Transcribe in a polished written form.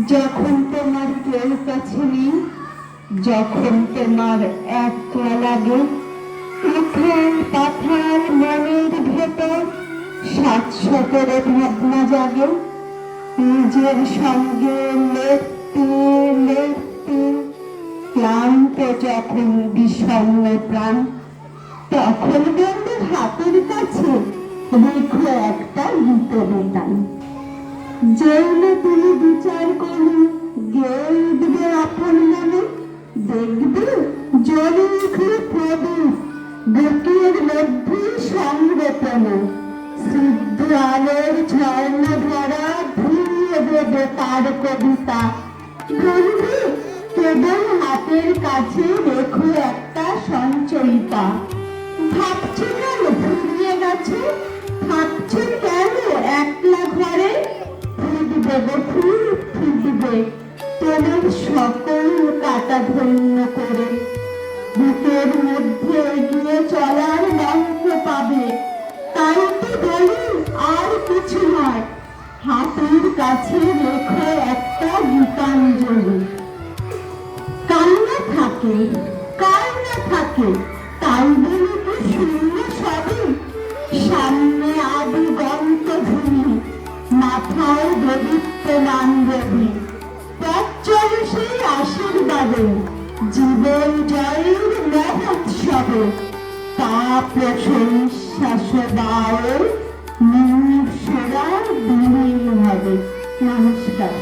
যখন তোমার কেউ কাছে নেই, যখন তোমার একলা লাগে, উথাল পাথাল মনের ভেতর সাতশতের ভাবনা জাগে। নিজের সঙ্গে লেপ্তে লেপ্তে ক্লান্ত যখন বিষণ্ণ প্রাণ, তখন বন্ধুর হাতের কাছে রেখো একটা গীতবেতান। যেইলে তুমি বিচার করো গেয়ে উঠবে আপন মনে, দেখবে জ্বলে উঠলে প্রদীপ বুকের মধ্যে সংবেদনে। সিদ্ধ আলোর ঝর্ণা ধরা ধুয়ে দেবে তার কবিতা। বলবে কেবল হাতের কাছে রেখো একটা সঞ্চয়িতা। ভাবছো কেন ফুরিয়ে গেছে, ভাবছো কেন একলা ঘরে, ফুটবে গো ফুল ফুটবে তোমার সকল কাটা ধন্য করে। বুকের মধ্যে এগিয়ে চলার মন্ত্র পাবে, তাই তো বলি আর কিছু নয়, হাতের কাছে রেখো একটা গীতাঞ্জলি। কার না থাকে, কার না থাকে, তাই বলে কি শূন্য সবই? সামনে আদি গন্ত ভূমি, মাথায় দেবীত্বমান রবি। পথ চলে সেই আশীর্বাদে, জীবন জয়ের মহোৎসবে। পাপ নিঃশ্বাস দায়ে নিঃস্বরা বিলীন হবে। নমস্কার।